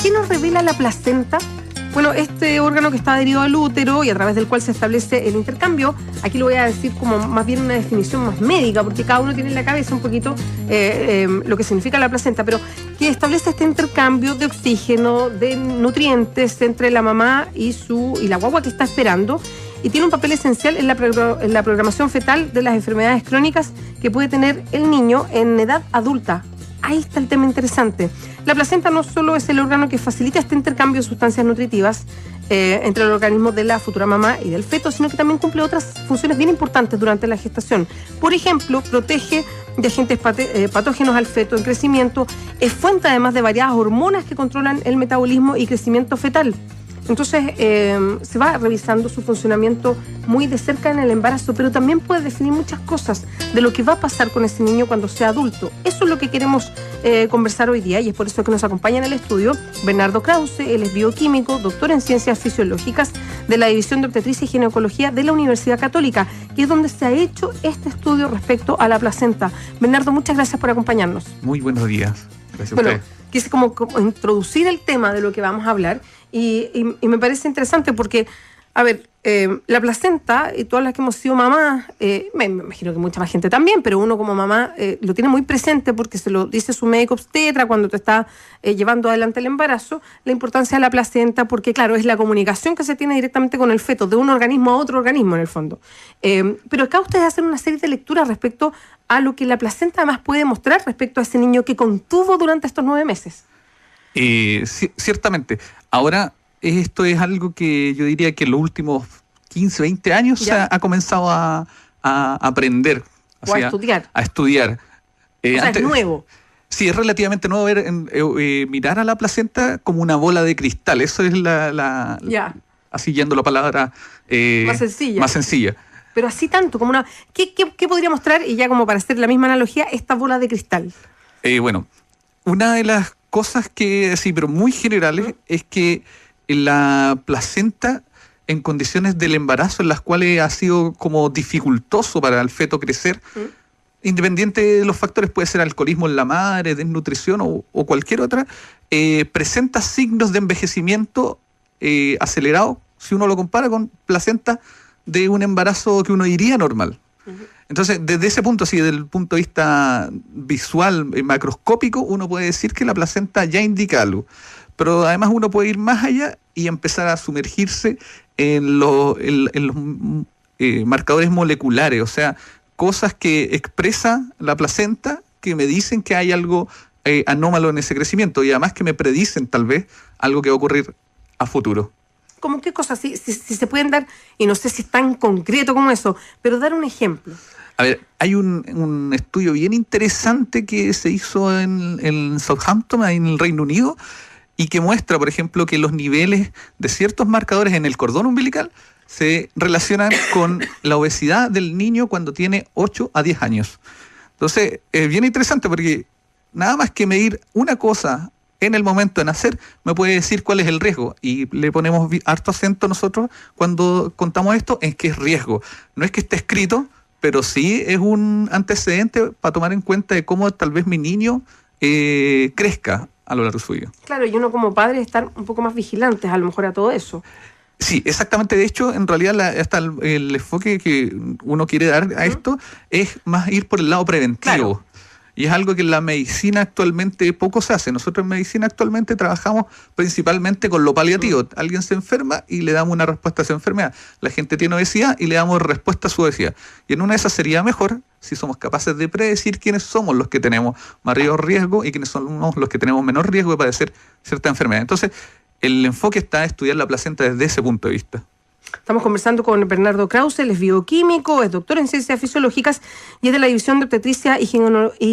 ¿qué nos revela la placenta? Bueno, este órgano que está adherido al útero y a través del cual se establece el intercambio, aquí lo voy a decir como más bien una definición más médica, porque cada uno tiene en la cabeza un poquito lo que significa la placenta, pero que establece este intercambio de oxígeno, de nutrientes entre la mamá y la guagua que está esperando, y tiene un papel esencial en la programación fetal de las enfermedades crónicas que puede tener el niño en edad adulta. Ahí está el tema interesante. La placenta no solo es el órgano que facilita este intercambio de sustancias nutritivas entre el organismo de la futura mamá y del feto, sino que también cumple otras funciones bien importantes durante la gestación. Por ejemplo, protege de agentes patógenos al feto en crecimiento, es fuente además de variadas hormonas que controlan el metabolismo y crecimiento fetal. Entonces se va revisando su funcionamiento muy de cerca en el embarazo, pero también puede definir muchas cosas de lo que va a pasar con ese niño cuando sea adulto. Eso es lo que queremos conversar hoy día, y es por eso que nos acompaña en el estudio Bernardo Krause. Él es bioquímico, doctor en ciencias fisiológicas de la División de Obstetricia y Ginecología de la Universidad Católica, que es donde se ha hecho este estudio respecto a la placenta. Bernardo, muchas gracias por acompañarnos. Muy buenos días. Gracias a Bueno, usted. quise como introducir el tema de lo que vamos a hablar, y me parece interesante porque, a ver, la placenta, y todas las que hemos sido mamás, me imagino que mucha más gente también, pero uno como mamá lo tiene muy presente porque se lo dice su médico obstetra cuando te está llevando adelante el embarazo, la importancia de la placenta, porque claro, es la comunicación que se tiene directamente con el feto, de un organismo a otro organismo en el fondo. Pero acá ustedes hacen una serie de lecturas respecto a lo que la placenta además puede mostrar respecto a ese niño que contuvo durante estos 9 meses. Ciertamente. Ahora, esto es algo que yo diría que en los últimos 15, 20 años se ha comenzado a aprender. O a estudiar. A estudiar. O sea, es nuevo. Sí, es relativamente nuevo mirar a la placenta como una bola de cristal. Eso es así yendo la palabra más sencilla. Pero así tanto, como una... ¿Qué podría mostrar, y ya como para hacer la misma analogía, esta bola de cristal? Bueno, una de las cosas que, sí, pero muy generales, es que la placenta, en condiciones del embarazo en las cuales ha sido como dificultoso para el feto crecer, independiente de los factores, puede ser alcoholismo en la madre, desnutrición o cualquier otra, presenta signos de envejecimiento acelerado si uno lo compara con placenta de un embarazo que uno diría normal. Entonces, desde ese punto, desde el punto de vista visual, macroscópico, uno puede decir que la placenta ya indica algo. Pero además uno puede ir más allá y empezar a sumergirse en los marcadores moleculares, o sea, cosas que expresa la placenta que me dicen que hay algo anómalo en ese crecimiento, y además que me predicen tal vez algo que va a ocurrir a futuro. ¿Cómo qué cosas? Si se pueden dar, y no sé si es tan concreto como eso, pero dar un ejemplo. A ver, hay un estudio bien interesante que se hizo en Southampton, en el Reino Unido, y que muestra, por ejemplo, que los niveles de ciertos marcadores en el cordón umbilical se relacionan con la obesidad del niño cuando tiene 8 a 10 años. Entonces, es bien interesante porque nada más que medir una cosa en el momento de nacer, me puede decir cuál es el riesgo. Y le ponemos harto acento nosotros cuando contamos esto, en que es riesgo. No es que esté escrito, pero sí es un antecedente para tomar en cuenta de cómo tal vez mi niño crezca a lo largo de su vida. Claro, y uno como padre estar un poco más vigilantes a lo mejor a todo eso. Sí, exactamente. De hecho, en realidad hasta el enfoque que uno quiere dar a esto es más ir por el lado preventivo. Claro. Y es algo que en la medicina actualmente poco se hace. Nosotros en medicina actualmente trabajamos principalmente con lo paliativo. Alguien se enferma y le damos una respuesta a esa enfermedad. La gente tiene obesidad y le damos respuesta a su obesidad. Y en una de esas sería mejor si somos capaces de predecir quiénes somos los que tenemos mayor riesgo y quiénes somos los que tenemos menor riesgo de padecer cierta enfermedad. Entonces, el enfoque está en estudiar la placenta desde ese punto de vista. Estamos conversando con Bernardo Krause, él es bioquímico, es doctor en ciencias fisiológicas y es de la División de Obstetricia y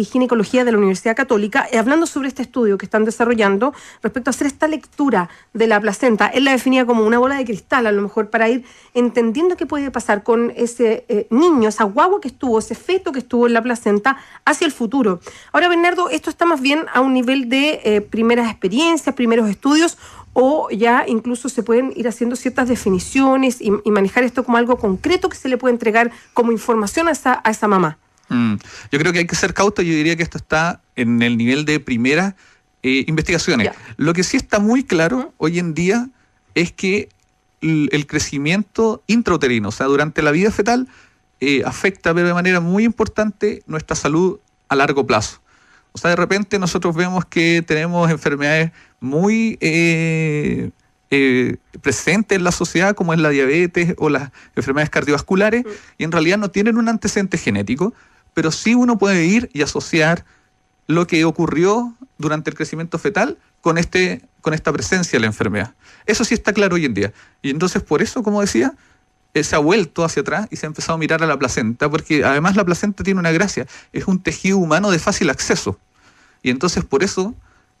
Ginecología de la Universidad Católica, hablando sobre este estudio que están desarrollando respecto a hacer esta lectura de la placenta. Él la definía como una bola de cristal, a lo mejor, para ir entendiendo qué puede pasar con ese niño, esa guagua que estuvo, ese feto que estuvo en la placenta hacia el futuro. Ahora, Bernardo, esto está más bien a un nivel de primeras experiencias, primeros estudios, o ya incluso se pueden ir haciendo ciertas definiciones y manejar esto como algo concreto que se le puede entregar como información a esa mamá. Yo creo que hay que ser cauto. Yo diría que esto está en el nivel de primera investigaciones. Ya. Lo que sí está muy claro hoy en día es que el crecimiento intrauterino, o sea, durante la vida fetal, afecta de manera muy importante nuestra salud a largo plazo. O sea, de repente nosotros vemos que tenemos enfermedades muy presentes en la sociedad, como es la diabetes o las enfermedades cardiovasculares, y en realidad no tienen un antecedente genético, pero sí uno puede ir y asociar lo que ocurrió durante el crecimiento fetal con esta presencia de la enfermedad. Eso sí está claro hoy en día. Y entonces, por eso, como decía, se ha vuelto hacia atrás y se ha empezado a mirar a la placenta, porque además la placenta tiene una gracia, es un tejido humano de fácil acceso. Y entonces, por eso,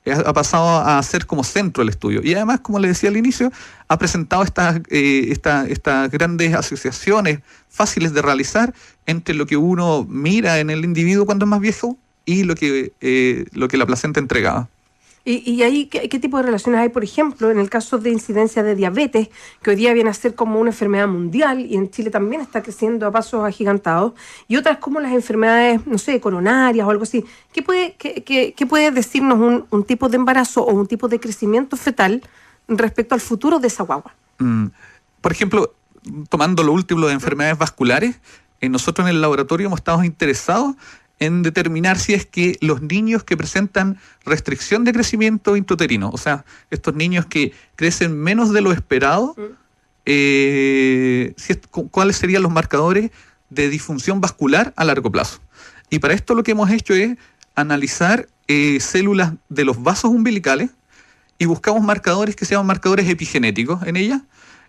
ha pasado a ser como centro el estudio. Y además, como le decía al inicio, ha presentado estas grandes asociaciones fáciles de realizar entre lo que uno mira en el individuo cuando es más viejo y lo que la placenta entregaba. ¿Y ahí qué tipo de relaciones hay, por ejemplo, en el caso de incidencia de diabetes, que hoy día viene a ser como una enfermedad mundial y en Chile también está creciendo a pasos agigantados, y otras como las enfermedades, no sé, coronarias o algo así? ¿Qué puede decirnos un tipo de embarazo o un tipo de crecimiento fetal respecto al futuro de esa guagua? Por ejemplo, tomando lo último de enfermedades vasculares, nosotros en el laboratorio hemos estado interesados en determinar si es que los niños que presentan restricción de crecimiento intrauterino, o sea, estos niños que crecen menos de lo esperado, cuáles serían los marcadores de disfunción vascular a largo plazo. Y para esto lo que hemos hecho es analizar células de los vasos umbilicales y buscamos marcadores que se llaman marcadores epigenéticos en ellas.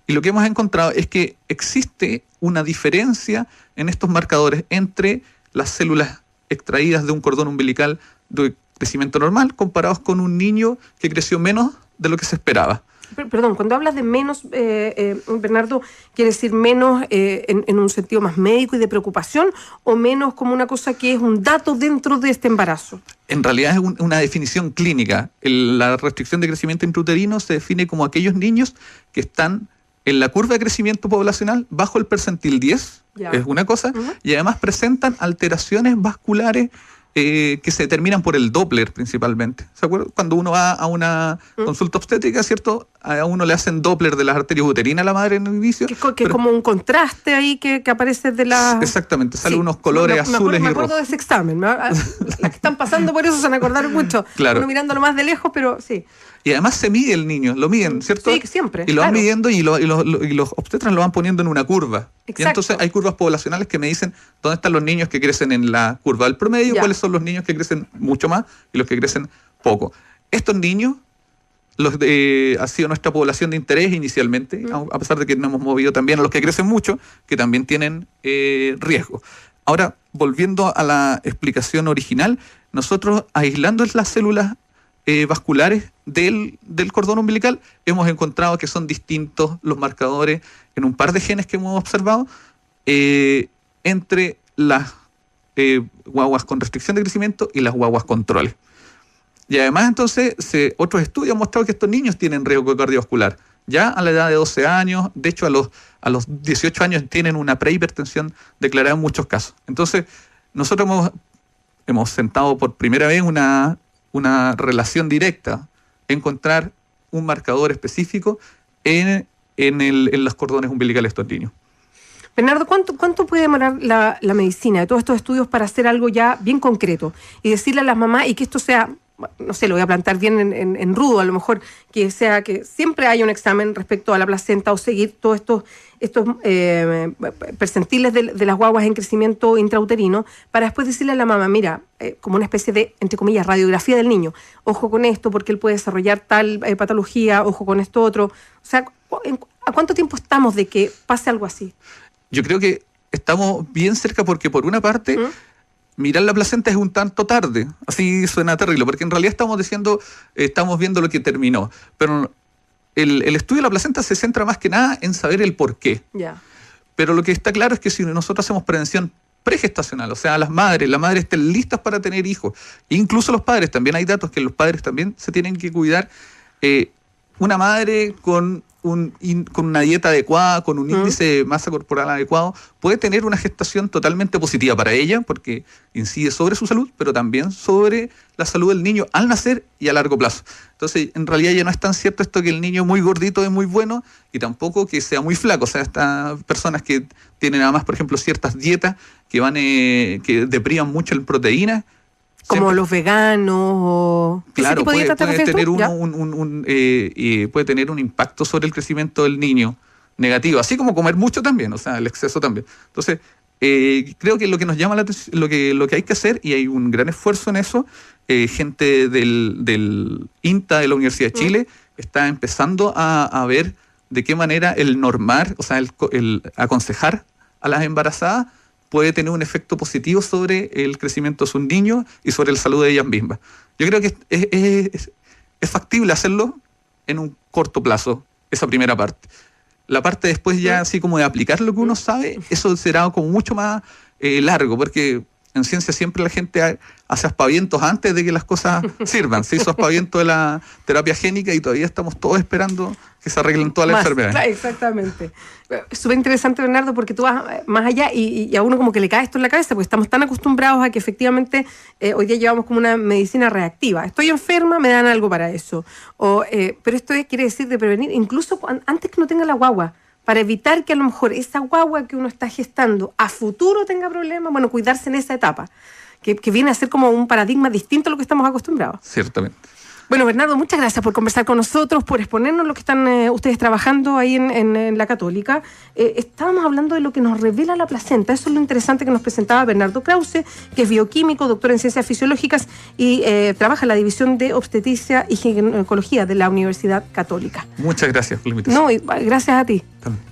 Y lo que hemos encontrado es que existe una diferencia en estos marcadores entre las células extraídas de un cordón umbilical de crecimiento normal comparados con un niño que creció menos de lo que se esperaba. Perdón, cuando hablas de menos, Bernardo, ¿quiere decir menos en un sentido más médico y de preocupación, o menos como una cosa que es un dato dentro de este embarazo? En realidad es una definición clínica. La restricción de crecimiento intrauterino se define como aquellos niños que están en la curva de crecimiento poblacional bajo el percentil 10, es una cosa, y además presentan alteraciones vasculares que se determinan por el Doppler principalmente. ¿Se acuerdan? Cuando uno va a una consulta obstétrica, ¿cierto? A uno le hacen Doppler de las arterias uterinas a la madre en el inicio. Que es como un contraste ahí que aparece de la... Exactamente, salen unos colores azules y rojos. Me acuerdo de ese examen. Las que están pasando por eso se van a acordar mucho. Claro. Uno mirándolo más de lejos, pero sí. Y además se mide el niño, lo miden, ¿cierto? Sí, siempre. Y lo van midiendo y los obstetras lo van poniendo en una curva. Exacto. Y entonces hay curvas poblacionales que me dicen dónde están los niños que crecen en la curva del promedio, cuáles son los niños que crecen mucho más y los que crecen poco. Estos niños ha sido nuestra población de interés inicialmente, a pesar de que nos hemos movido también a los que crecen mucho, que también tienen riesgo. Ahora, volviendo a la explicación original, nosotros aislando las células vasculares del cordón umbilical, hemos encontrado que son distintos los marcadores en un par de genes que hemos observado entre las guaguas con restricción de crecimiento y las guaguas controles. Y además entonces otros estudios han mostrado que estos niños tienen riesgo cardiovascular ya a la edad de 12 años, de hecho a los 18 años tienen una prehipertensión declarada en muchos casos. Entonces nosotros hemos sentado por primera vez una relación directa, encontrar un marcador específico en los cordones umbilicales de estos niños. Bernardo, ¿cuánto puede demorar la medicina de todos estos estudios para hacer algo ya bien concreto y decirle a las mamás y que esto sea, no sé, lo voy a plantar bien en rudo, a lo mejor que sea que siempre haya un examen respecto a la placenta o seguir todos estos percentiles de las guaguas en crecimiento intrauterino para después decirle a la mamá, mira, como una especie de, entre comillas, radiografía del niño, ojo con esto porque él puede desarrollar tal patología, ojo con esto otro? O sea, ¿a cuánto tiempo estamos de que pase algo así? Yo creo que estamos bien cerca porque por una parte mirar la placenta es un tanto tarde, así suena terrible, porque en realidad estamos viendo lo que terminó, pero el estudio de la placenta se centra más que nada en saber el por qué. Pero lo que está claro es que si nosotros hacemos prevención pregestacional, o sea, las madres estén listas para tener hijos, incluso los padres, también hay datos que los padres también se tienen que cuidar. una madre con una dieta adecuada, con un índice de masa corporal adecuado, puede tener una gestación totalmente positiva para ella, porque incide sobre su salud, pero también sobre la salud del niño al nacer y a largo plazo. Entonces, en realidad ya no es tan cierto esto que el niño muy gordito es muy bueno, y tampoco que sea muy flaco. O sea, estas personas que tienen además, por ejemplo, ciertas dietas que deprivan mucho en proteínas, como siempre, los veganos o... Claro, puede tener un impacto sobre el crecimiento del niño negativo, así como comer mucho también, o sea, el exceso también. Entonces, creo que lo que nos llama la atención, lo que hay que hacer, y hay un gran esfuerzo en eso, gente del INTA de la Universidad de Chile está empezando a ver de qué manera el normar, o sea, el aconsejar a las embarazadas puede tener un efecto positivo sobre el crecimiento de sus niños y sobre la salud de ellas mismas. Yo creo que es factible hacerlo en un corto plazo, esa primera parte. La parte después ya así como de aplicar lo que uno sabe, eso será como mucho más largo, porque en ciencia siempre la gente hace aspavientos antes de que las cosas sirvan. Se hizo aspaviento de la terapia génica y todavía estamos todos esperando que se arreglen todas las enfermedades. Claro, exactamente. Súper interesante, Bernardo, porque tú vas más allá y a uno como que le cae esto en la cabeza, porque estamos tan acostumbrados a que efectivamente hoy día llevamos como una medicina reactiva. Estoy enferma, me dan algo para eso. Pero esto quiere decir de prevenir, incluso antes que no tenga la guagua, para evitar que a lo mejor esa guagua que uno está gestando a futuro tenga problemas, bueno, cuidarse en esa etapa, que viene a ser como un paradigma distinto a lo que estamos acostumbrados. Ciertamente. Bueno, Bernardo, muchas gracias por conversar con nosotros, por exponernos lo que están ustedes trabajando ahí en la Católica. Estábamos hablando de lo que nos revela la placenta. Eso es lo interesante que nos presentaba Bernardo Krause, que es bioquímico, doctor en ciencias fisiológicas y trabaja en la División de Obstetricia y Ginecología de la Universidad Católica. Muchas gracias por la invitación. No, gracias a ti. También.